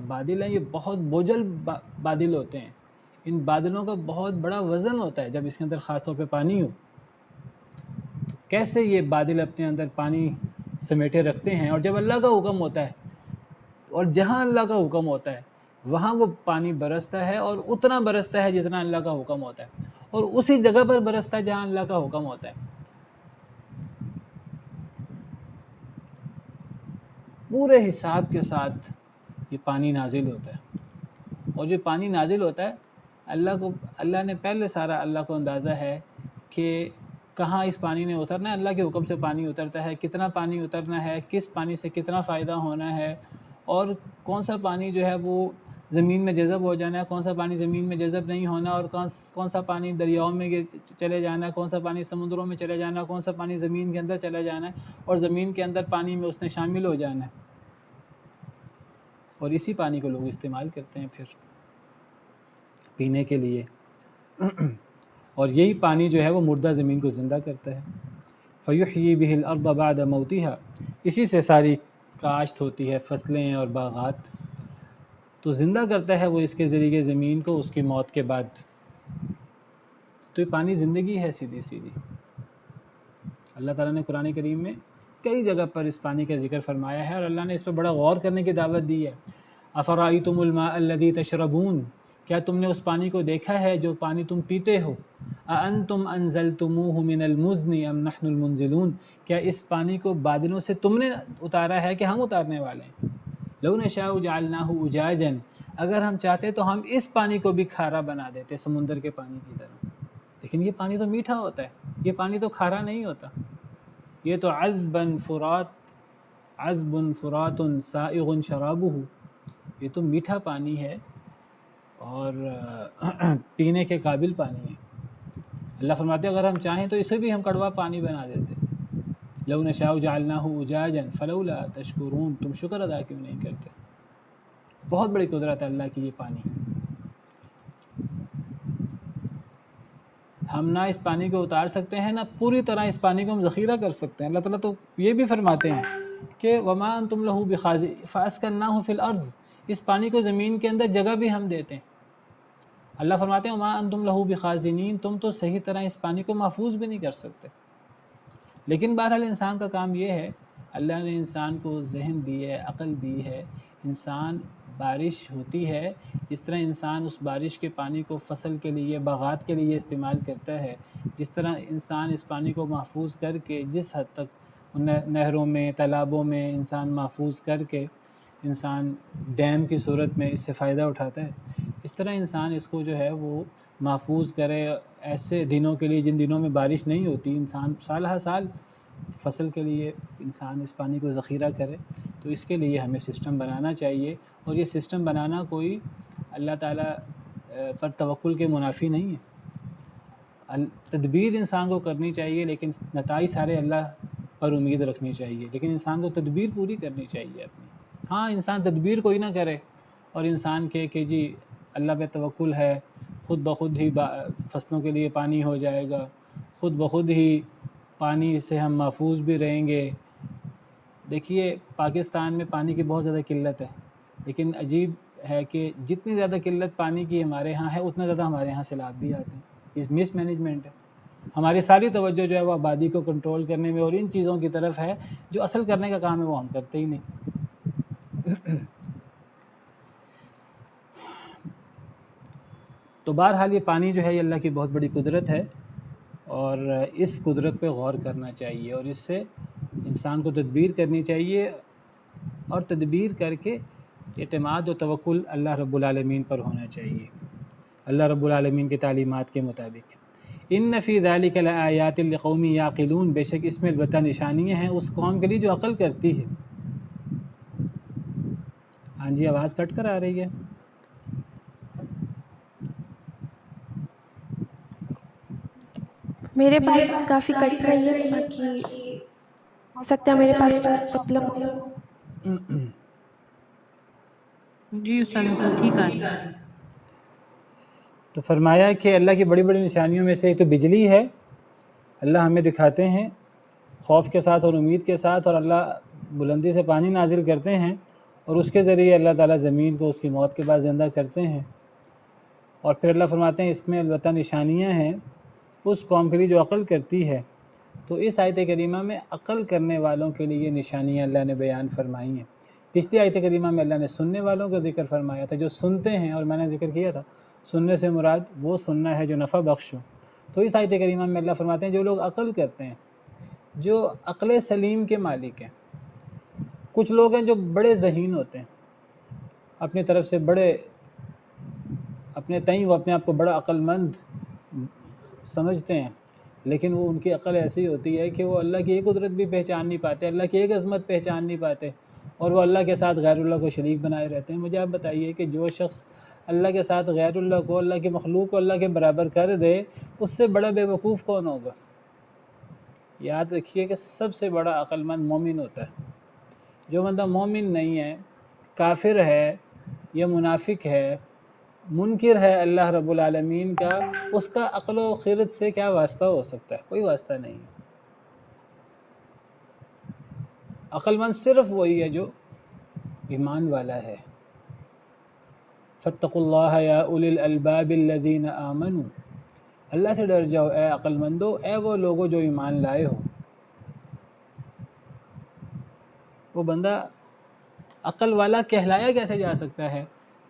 بادل ہیں یہ بہت بوجھل بادل ہوتے ہیں، ان بادلوں کا بہت بڑا وزن ہوتا ہے جب اس کے اندر خاص طور پہ پانی ہو۔ تو کیسے یہ بادل اپنے اندر پانی سمیٹے رکھتے ہیں، اور جب اللہ کا حکم ہوتا ہے، اور جہاں اللہ کا حکم ہوتا ہے وہاں وہ پانی برستا ہے، اور اتنا برستا ہے جتنا اللہ کا حکم ہوتا ہے، اور اسی جگہ پر برستا ہے جہاں اللہ کا حکم ہوتا ہے۔ پورے حساب کے ساتھ یہ پانی نازل ہوتا ہے، اور جو پانی نازل ہوتا ہے اللہ نے پہلے سارا اللہ کو اندازہ ہے کہ کہاں اس پانی نے اترنا ہے، اللہ کے حکم سے پانی اترتا ہے، کتنا پانی اترنا ہے، کس پانی سے کتنا فائدہ ہونا ہے، اور کون سا پانی جو ہے وہ زمین میں جذب ہو جانا ہے، کون سا پانی زمین میں جذب نہیں ہونا، اور کون سا پانی دریاؤں میں چلے جانا ہے، کون سا پانی سمندروں میں چلے جانا ہے، کون سا پانی زمین کے اندر چلے جانا ہے، اور زمین کے اندر پانی میں اس نے شامل ہو جانا ہے، اور اسی پانی کو لوگ استعمال کرتے ہیں پھر پینے کے لیے۔ اور یہی پانی جو ہے وہ مردہ زمین کو زندہ کرتا ہے۔ فَيُحْيِي بِهِ الْأَرْضَ بَعْدَ مَوْتِهَا، اسی سے ساری کاشت ہوتی ہے، فصلیں اور باغات، تو زندہ کرتا ہے وہ اس کے ذریعے زمین کو اس کی موت کے بعد۔ تو یہ پانی زندگی ہے سیدھی سیدھی۔ اللہ تعالیٰ نے قرآن کریم میں کئی جگہ پر اس پانی کا ذکر فرمایا ہے، اور اللہ نے اس پر بڑا غور کرنے کی دعوت دی ہے۔ أَفَرَأَيْتُمُ الْمَاءَ الَّذِي تَشْرَبُونَ، کیا تم نے اس پانی کو دیکھا ہے جو پانی تم پیتے ہو؟ أَأَنْتُمْ أَنزَلْتُمُوهُ مِنَ الْمُزْنِ أَمْ نَحْنُ الْمُنزِلُونَ، کیا اس پانی کو بادلوں سے تم نے اتارا ہے کہ ہم اتارنے والے ہیں؟ لَوْ نَشَاءُ جَعَلْنَاهُ أُجَاجًا، اگر ہم چاہتے تو ہم اس پانی کو بھی کھارا بنا دیتے، سمندر کے پانی کی طرح، لیکن یہ پانی تو میٹھا ہوتا ہے، یہ پانی تو کھارا نہیں ہوتا، یہ تو عذباً فرات سائغ شرابہ، یہ تو میٹھا پانی ہے اور پینے کے قابل پانی ہے۔ اللہ فرماتے ہیں اگر ہم چاہیں تو اسے بھی ہم کڑوا پانی بنا دیتے۔ لو نشاء جعلناہ اجاجا فلولا تشکرون، تم شکر ادا کیوں نہیں کرتے؟ بہت بڑی قدرت ہے اللہ کی یہ پانی۔ ہم نہ اس پانی کو اتار سکتے ہیں، نہ پوری طرح اس پانی کو ہم ذخیرہ کر سکتے ہیں۔ اللہ تعالیٰ تو یہ بھی فرماتے ہیں کہ وما انتم لہ بخازنین فاسکناہ فی الارض، اس پانی کو زمین کے اندر جگہ بھی ہم دیتے ہیں۔ اللہ فرماتے ہیں وما انتم لہ بخازنین، تم تو صحیح طرح اس پانی کو محفوظ بھی نہیں کر سکتے۔ لیکن بہرحال انسان کا کام یہ ہے، اللہ نے انسان کو ذہن دی ہے، عقل دی ہے، انسان بارش ہوتی ہے، جس طرح انسان اس بارش کے پانی کو فصل کے لیے، باغات کے لیے استعمال کرتا ہے، جس طرح انسان اس پانی کو محفوظ کر کے جس حد تک نہروں میں، تالابوں میں انسان محفوظ کر کے انسان ڈیم کی صورت میں اس سے فائدہ اٹھاتا ہے، اس طرح انسان اس کو جو ہے وہ محفوظ کرے ایسے دنوں کے لیے جن دنوں میں بارش نہیں ہوتی۔ انسان سال ہر سال فصل کے لیے انسان اس پانی کو ذخیرہ کرے، تو اس کے لیے ہمیں سسٹم بنانا چاہیے، اور یہ سسٹم بنانا کوئی اللہ تعالیٰ پر توکل کے منافی نہیں ہے۔ تدبیر انسان کو کرنی چاہیے، لیکن نتائج سارے اللہ پر امید رکھنی چاہیے، لیکن انسان کو تدبیر پوری کرنی چاہیے اپنی۔ ہاں، انسان تدبیر کوئی نہ کرے اور انسان کہے کہ جی اللہ پہ توکل ہے، خود بخود ہی فصلوں کے لیے پانی ہو جائے گا، خود بخود ہی پانی سے ہم محفوظ بھی رہیں گے۔ دیکھیے پاکستان میں پانی کی بہت زیادہ قلت ہے، لیکن عجیب ہے کہ جتنی زیادہ قلت پانی کی ہمارے ہاں ہے، اتنا زیادہ ہمارے ہاں سیلاب بھی آتے ہیں۔ یہ مس مینجمنٹ ہے۔ ہماری ساری توجہ جو ہے وہ آبادی کو کنٹرول کرنے میں اور ان چیزوں کی طرف ہے جو اصل کرنے کا کام ہے وہ ہم کرتے ہی نہیں۔ تو بہرحال یہ پانی جو ہے یہ اللہ کی بہت بڑی قدرت ہے، اور اس قدرت پہ غور کرنا چاہیے، اور اس سے انسان کو تدبیر کرنی چاہیے، اور تدبیر کر کے اعتماد و توکل اللہ رب العالمین پر ہونا چاہیے، اللہ رب العالمین کی تعلیمات کے مطابق۔ ان فی ذلک لآیات لقوم یعقلون، بے شک اس میں البتہ نشانیاں ہیں اس قوم کے لیے جو عقل کرتی ہے۔ ہاں جی، آواز کٹ کر آ رہی ہے۔ میرے پاس کافی کٹ رہی ہے، باقی ہو سکتا ہے میرے پاس پرابلم ہو۔ جی استاد کو ٹھیک آ رہی ہے۔ تو فرمایا کہ اللہ کی بڑی بڑی نشانیوں میں سے ایک تو بجلی ہے، اللہ ہمیں دکھاتے ہیں خوف کے ساتھ اور امید کے ساتھ، اور اللہ بلندی سے پانی نازل کرتے ہیں، اور اس کے ذریعے اللہ تعالیٰ زمین کو اس کی موت کے بعد زندہ کرتے ہیں۔ اور پھر اللہ فرماتے ہیں اس میں البتہ نشانیاں ہیں اس قوم کے لیے جو عقل کرتی ہے۔ تو اس آیت کریمہ میں عقل کرنے والوں کے لیے نشانیاں اللہ نے بیان فرمائی ہیں۔ پچھلی آیت کریمہ میں اللہ نے سننے والوں کا ذکر فرمایا تھا، جو سنتے ہیں، اور میں نے ذکر کیا تھا سننے سے مراد وہ سننا ہے جو نفع بخش ہو۔ تو اس آیت کریمہ میں اللہ فرماتے ہیں جو لوگ عقل کرتے ہیں، جو عقل سلیم کے مالک ہیں۔ کچھ لوگ ہیں جو بڑے ذہین ہوتے ہیں، اپنی طرف سے بڑے، اپنے تئیں وہ اپنے آپ کو بڑا عقل مند سمجھتے ہیں، لیکن وہ ان کی عقل ایسی ہوتی ہے کہ وہ اللہ کی ایک قدرت بھی پہچان نہیں پاتے، اللہ کی ایک عظمت پہچان نہیں پاتے، اور وہ اللہ کے ساتھ غیر اللہ کو شریک بنائے رہتے ہیں۔ مجھے آپ بتائیے کہ جو شخص اللہ کے ساتھ غیر اللہ کو، اللہ کی مخلوق کو اللہ کے برابر کر دے، اس سے بڑا بے وقوف کون ہوگا؟ یاد رکھیے کہ سب سے بڑا عقل مند مومن ہوتا ہے۔ جو بندہ مومن نہیں ہے، کافر ہے یا منافق ہے، منکر ہے اللہ رب العالمین کا، اس کا عقل و خرد سے کیا واسطہ ہو سکتا ہے؟ کوئی واسطہ نہیں ہے۔ عقل مند صرف وہی ہے جو ایمان والا ہے۔ فاتقوا اللہ یا اولی الالباب الذین آمنوا، اللہ سے ڈر جاؤ اے عقل مندو، اے وہ لوگوں جو ایمان لائے ہو۔ وہ بندہ عقل والا کہلایا کیسے جا سکتا ہے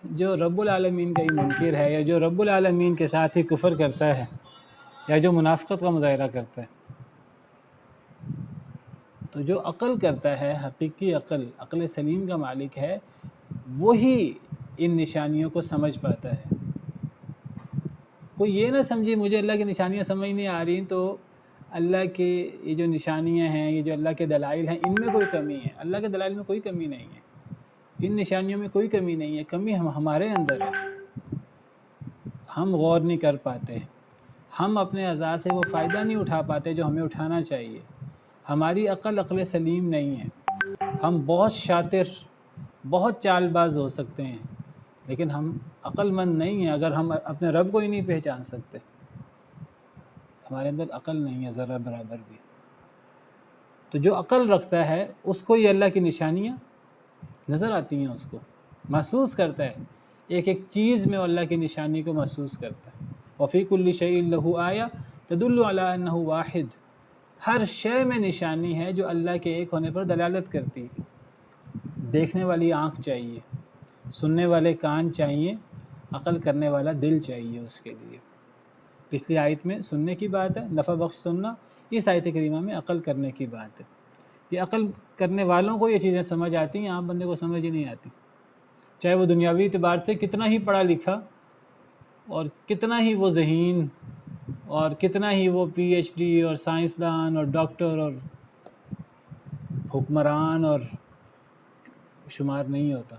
جو رب العالمین کا ہی منکر ہے، یا جو رب العالمین کے ساتھ ہی کفر کرتا ہے، یا جو منافقت کا مظاہرہ کرتا ہے؟ تو جو عقل کرتا ہے، حقیقی عقل سلیم کا مالک ہے، وہی ان نشانیوں کو سمجھ پاتا ہے۔ کوئی یہ نہ سمجھے مجھے اللہ کی نشانیاں سمجھ نہیں آ رہی تو اللہ کی یہ جو نشانیاں ہیں، یہ جو اللہ کے دلائل ہیں، ان میں کوئی کمی ہے۔ اللہ کے دلائل میں کوئی کمی نہیں ہے، ان نشانیوں میں کوئی کمی نہیں ہے، کمی ہمارے اندر ہے۔ ہم غور نہیں کر پاتے، ہم اپنے اعضاء سے وہ فائدہ نہیں اٹھا پاتے جو ہمیں اٹھانا چاہیے۔ ہماری عقل سلیم نہیں ہے، ہم بہت شاطر، بہت چال باز ہو سکتے ہیں، لیکن ہم عقل مند نہیں ہیں اگر ہم اپنے رب کو ہی نہیں پہچان سکتے۔ ہمارے اندر عقل نہیں ہے ذرا برابر بھی۔ تو جو عقل رکھتا ہے اس کو یہ اللہ کی نشانیاں نظر آتی ہیں، اس کو محسوس کرتا ہے، ایک ایک چیز میں اللہ کی نشانی کو محسوس کرتا ہے۔ وفی کل شیء لہ آیہ تدل علی انہ واحد، ہر شے میں نشانی ہے جو اللہ کے ایک ہونے پر دلالت کرتی ہے۔ دیکھنے والی آنکھ چاہیے، سننے والے کان چاہیے، عقل کرنے والا دل چاہیے اس کے لیے۔ پچھلی آیت میں سننے کی بات ہے، نفع بخش سننا، اس آیت کریمہ میں عقل کرنے کی بات ہے۔ یہ عقل کرنے والوں کو یہ چیزیں سمجھ آتی ہیں، عام بندے کو سمجھ ہی نہیں آتی، چاہے وہ دنیاوی اعتبار سے کتنا ہی پڑھا لکھا اور کتنا ہی وہ ذہین اور کتنا ہی وہ پی ایچ ڈی اور سائنسدان اور ڈاکٹر اور حکمران اور شمار نہیں ہوتا۔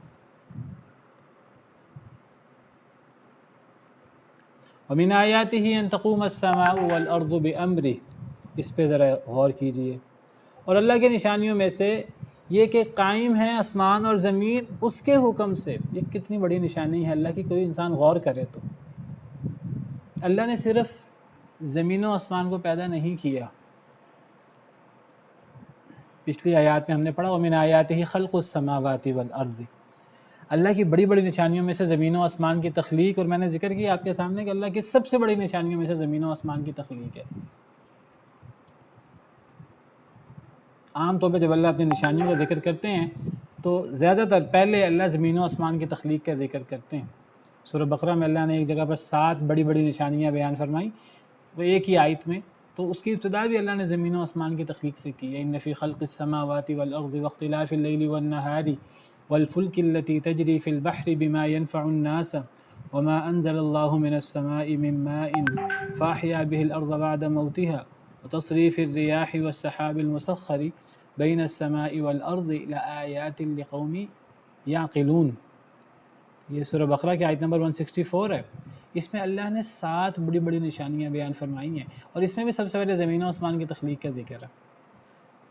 ومن آیاتہ ان تقوم السماء والارض بامرہ، اس پہ ذرا غور کیجئے۔ اور اللہ کی نشانیوں میں سے یہ کہ قائم ہے آسمان اور زمین اس کے حکم سے۔ یہ کتنی بڑی نشانی ہے اللہ کی، کوئی انسان غور کرے تو۔ اللہ نے صرف زمین و آسمان کو پیدا نہیں کیا، پچھلی آیات میں ہم نے پڑھا ومن آیاتہ خلق السماوات والارض، اللہ کی بڑی بڑی نشانیوں میں سے زمین و آسمان کی تخلیق، اور میں نے ذکر کیا آپ کے سامنے کہ اللہ کی سب سے بڑی نشانیوں میں سے زمین و آسمان کی تخلیق ہے۔ عام طور پہ جب اللہ اپنی نشانیوں کا ذکر کرتے ہیں تو زیادہ تر پہلے اللہ زمین و آسمان کی تخلیق کا ذکر کرتے ہیں۔ سورہ بقرہ میں اللہ نے ایک جگہ پر 7 بڑی بڑی نشانیاں بیان فرمائیں، وہ ایک ہی آیت میں، تو اس کی ابتدا بھی اللہ نے زمین و آسمان کی تخلیق سے کی ہے۔ ان فی خلق السماوات والارض واختلاف اللیل والنہار والفلک التی تجری فی البحر بما ينفع الناس وما انزل اللہ من السماء من ماء فاحیا به الارض بعد موتها وتصریف الریاح والسحاب المسخر بین السماء والارض لآیات لقوم یعقلون۔ یہ سورہ بقرہ کی آیت نمبر 164 ہے۔ اس میں اللہ نے 7 بڑی بڑی نشانیاں بیان فرمائی ہیں، اور اس میں بھی سب سے پہلے زمین و آسمان کی تخلیق کا ذکر ہے۔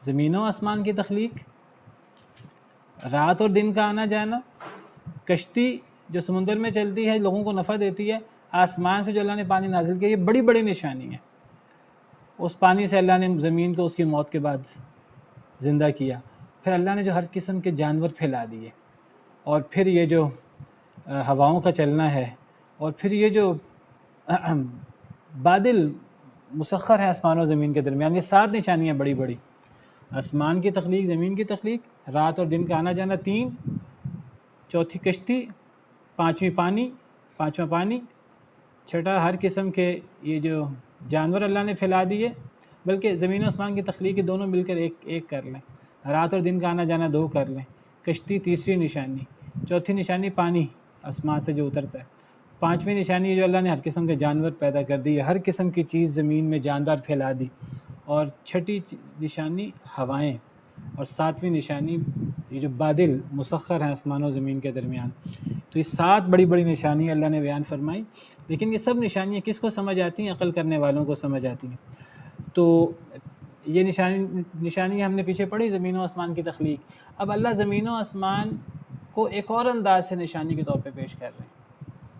زمین و آسمان کی تخلیق، رات اور دن کا آنا جانا، کشتی جو سمندر میں چلتی ہے لوگوں کو نفع دیتی ہے، آسمان سے جو اللہ نے پانی نازل کیا، یہ بڑی بڑی نشانی ہے۔ اس پانی سے اللہ نے زمین کو اس کی موت کے بعد زندہ کیا، پھر اللہ نے جو ہر قسم کے جانور پھیلا دیے، اور پھر یہ جو ہواؤں کا چلنا ہے، اور پھر یہ جو بادل مسخر ہے آسمان و زمین کے درمیان، یہ 7 نشانیاں بڑی بڑی۔ آسمان کی تخلیق، زمین کی تخلیق، رات اور دن کا آنا جانا 3، چوتھی کشتی، پانچواں پانی، چھٹا ہر قسم کے یہ جو جانور اللہ نے پھیلا دیے، بلکہ زمین و آسمان کی تخلیق دونوں مل کر ایک کر لیں، رات اور دن کا آنا جانا 2 کر لیں، کشتی تیسری نشانی، چوتھی نشانی پانی آسمان سے جو اترتا ہے، 5ویں نشانی جو اللہ نے ہر قسم کے جانور پیدا کر دی، ہر قسم کی چیز زمین میں جاندار پھیلا دی، اور چھٹی نشانی ہوائیں، اور 7ویں نشانی یہ جو بادل مسخر ہیں آسمان و زمین کے درمیان۔ تو یہ 7 بڑی بڑی نشانیاں اللہ نے بیان فرمائی، لیکن یہ سب نشانیاں کس کو سمجھ آتی ہیں؟ عقل کرنے والوں کو سمجھ آتی ہیں۔ تو یہ نشانیاں ہم نے پیچھے پڑھی، زمین و آسمان کی تخلیق۔ اب اللہ زمین و آسمان کو ایک اور انداز سے نشانی کے طور پہ پیش کر رہے ہیں۔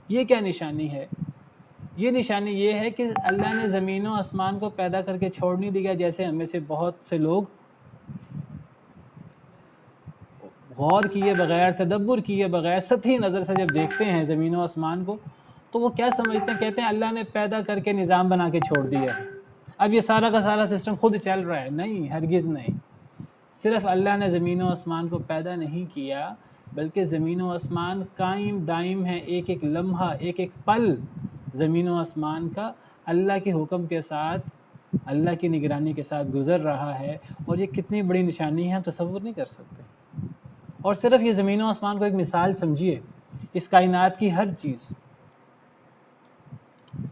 یہ کیا نشانی ہے؟ یہ نشانی یہ ہے کہ اللہ نے زمین و آسمان کو پیدا کر کے چھوڑ نہیں دیا، جیسے ہم میں سے بہت سے لوگ غور کیے بغیر، تدبر کیے بغیر، سطحی نظر سے جب دیکھتے ہیں زمین و آسمان کو تو وہ کیا سمجھتے ہیں؟ کہتے ہیں اللہ نے پیدا کر کے نظام بنا کے چھوڑ دیا ہے، اب یہ سارا کا سارا سسٹم خود چل رہا ہے۔ نہیں، ہرگز نہیں۔ صرف اللہ نے زمین و آسمان کو پیدا نہیں کیا، بلکہ زمین و آسمان قائم دائم ہے، ایک ایک لمحہ، ایک ایک پل زمین و آسمان کا اللہ کے حکم کے ساتھ، اللہ کی نگرانی کے ساتھ گزر رہا ہے، اور یہ کتنی بڑی نشانی ہے ہم تصور نہیں کر سکتے۔ اور صرف یہ زمین و آسمان کو ایک مثال سمجھیے، اس کائنات کی ہر چیز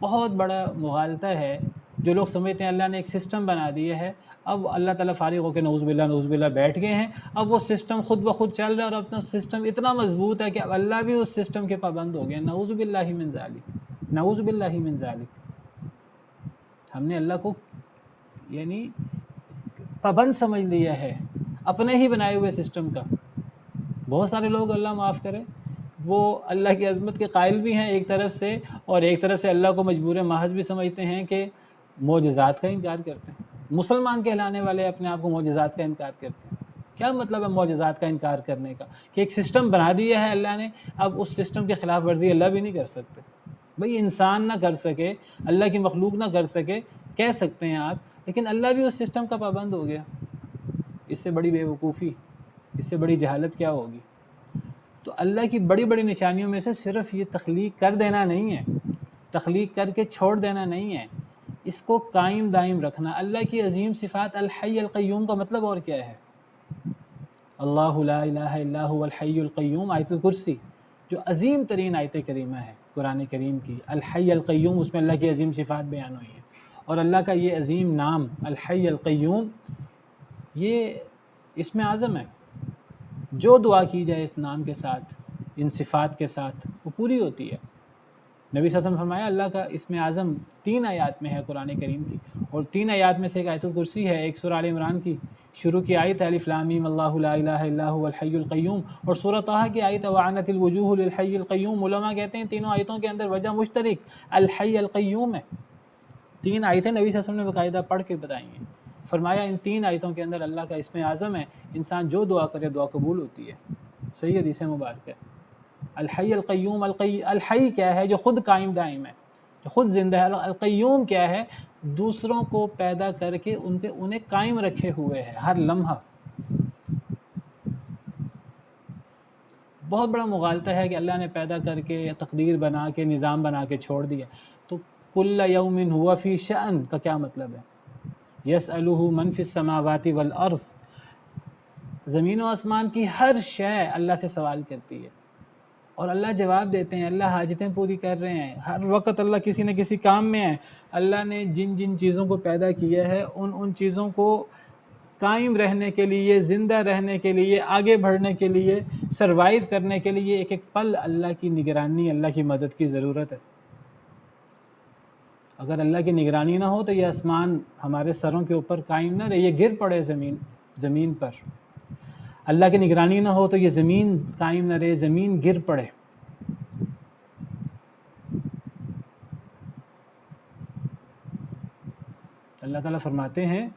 بہت بڑا مغالطہ ہے۔ جو لوگ سمجھتے ہیں اللہ نے ایک سسٹم بنا دیا ہے، اب اللہ تعالیٰ فارغ ہو کے نعوذ باللہ بیٹھ گئے ہیں، اب وہ سسٹم خود بخود چل رہا ہے، اور اپنا سسٹم اتنا مضبوط ہے کہ اب اللہ بھی اس سسٹم کے پابند ہو گئے ہیں۔ نعوذ باللہ من ذالک، نعوذ باللہ من ذالک۔ ہم نے اللہ کو یعنی پابند سمجھ لیا ہے اپنے ہی بنائے ہوئے سسٹم کا۔ بہت سارے لوگ، اللہ معاف کرے، وہ اللہ کی عظمت کے قائل بھی ہیں ایک طرف سے، اور ایک طرف سے اللہ کو مجبور محض بھی سمجھتے ہیں کہ معجزات کا انکار کرتے ہیں۔ مسلمان کہلانے والے اپنے آپ کو معجزات کا انکار کرتے ہیں۔ کیا مطلب ہے معجزات کا انکار کرنے کا؟ کہ ایک سسٹم بنا دیا ہے اللہ نے، اب اس سسٹم کی خلاف ورزی اللہ بھی نہیں کر سکتے۔ بھئی انسان نہ کر سکے، اللہ کی مخلوق نہ کر سکے، کہہ سکتے ہیں آپ، لیکن اللہ بھی اس سسٹم کا پابند ہو گیا۔ اس سے بڑی بے وقوفی، اس سے بڑی جہالت کیا ہوگی؟ تو اللہ کی بڑی بڑی نشانیوں میں سے صرف یہ تخلیق کر دینا نہیں ہے، تخلیق کر کے چھوڑ دینا نہیں ہے، اس کو قائم دائم رکھنا۔ اللہ کی عظیم صفات الحی القیوم کا مطلب اور کیا ہے؟ اللہ لا الہ الا هو الحی القیوم، آیت الکرسی جو عظیم ترین آیت کریمہ ہے قرآن کریم کی، الحی القیوم، اس میں اللہ کی عظیم صفات بیان ہوئی ہیں، اور اللہ کا یہ عظیم نام الحی القیوم، یہ اسم اعظم ہے، جو دعا کی جائے اس نام کے ساتھ، ان صفات کے ساتھ، وہ پوری ہوتی ہے۔ نبی صلی اللہ علیہ وسلم فرمایا اللہ کا اسم اعظم 3 آیات میں ہے قرآن کریم کی، اور 3 آیات میں سے ایک آیت الکرسی ہے، ایک سورہ آل عمران کی شروع کی آیت الف لام میم اللہ لا الہ الا هو الحی القیوم، اور سورہ طٰہٰ کی آیت وعنت الوجوہ للحی القیوم۔ علماء کہتے ہیں تینوں آیتوں کے اندر وجہ مشترک الحی القیوم ہے۔ 3 آیتیں نبی صلی اللہ علیہ وسلم نے باقاعدہ پڑھ کے بتائی ہیں، فرمایا ان 3 آیتوں کے اندر اللہ کا اسم اعظم ہے، انسان جو دعا کرے دعا قبول ہوتی ہے۔ صحیح حدیث مبارک ہے۔ الحی القیوم، الحی کیا ہے؟ جو خود قائم دائم ہے، جو خود زندہ ہے۔ القیوم کیا ہے؟ دوسروں کو پیدا کر کے انہیں قائم رکھے ہوئے ہے ہر لمحہ۔ بہت بڑا مغالطہ ہے کہ اللہ نے پیدا کر کے یا تقدیر بنا کے نظام بنا کے چھوڑ دیا، تو کل یوم ہوا فی شأن کا کیا مطلب ہے؟ یسألہ من فی السماوات والارض، زمین و آسمان کی ہر شے اللہ سے سوال کرتی ہے، اور اللہ جواب دیتے ہیں، اللہ حاجتیں پوری کر رہے ہیں، ہر وقت اللہ کسی نہ کسی کام میں ہے۔ اللہ نے جن جن چیزوں کو پیدا کیا ہے ان چیزوں کو قائم رہنے کے لیے، زندہ رہنے کے لیے، آگے بڑھنے کے لیے، سروائیو کرنے کے لیے ایک ایک پل اللہ کی نگرانی، اللہ کی مدد کی ضرورت ہے۔ اگر اللہ کی نگرانی نہ ہو تو یہ آسمان ہمارے سروں کے اوپر قائم نہ رہے، یہ گر پڑے زمین پر۔ اللہ کی نگرانی نہ ہو تو یہ زمین قائم نہ رہے، زمین گر پڑے۔ اللہ تعالیٰ فرماتے ہیں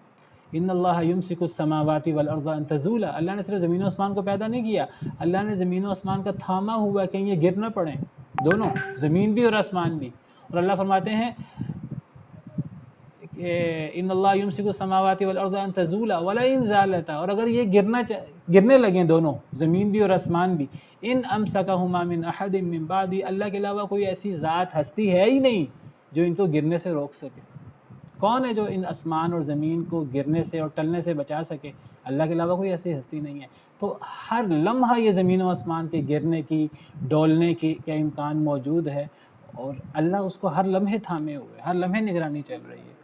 ان اللہ یمسک السماوات والارض ان تزولا، اللہ نے صرف زمین و آسمان کو پیدا نہیں کیا، اللہ نے زمین و آسمان کا تھاما ہوا ہے کہیں یہ گر نہ پڑیں، دونوں، زمین بھی اور آسمان بھی۔ اور اللہ فرماتے ہیں ان اللہ یمسک السماوات والارض ان تزولا ولئن زالتا، اور اگر یہ گرنے لگیں دونوں، زمین بھی اور آسمان بھی، ان امسکہما من احد من بعدی، اللہ کے علاوہ کوئی ایسی ذات ہستی ہے ہی نہیں جو ان کو گرنے سے روک سکے۔ کون ہے جو ان آسمان اور زمین کو گرنے سے اور ٹلنے سے بچا سکے؟ اللہ کے علاوہ کوئی ایسی ہستی نہیں ہے۔ تو ہر لمحہ یہ زمین و آسمان کے گرنے کی، ڈولنے کی کا امکان موجود ہے، اور اللہ اس کو ہر لمحے تھامے ہوئے، ہر لمحے نگرانی چل رہی ہے۔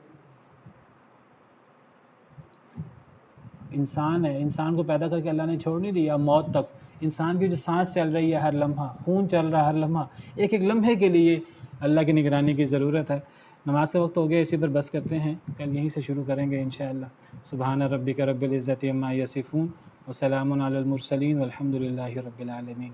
انسان ہے، انسان کو پیدا کر کے اللہ نے چھوڑ نہیں دیا موت تک۔ انسان کی جو سانس چل رہی ہے ہر لمحہ، خون چل رہا ہے ہر لمحہ، ایک ایک لمحے کے لیے اللہ کی نگرانی کی ضرورت ہے۔ نماز کا وقت ہو گیا، اسی پر بس کرتے ہیں، کل یہیں سے شروع کریں گے انشاءاللہ۔ سبحان ربک رب العزت عما یصفون وسلام علی المرسلین والحمد للہ رب العالمین۔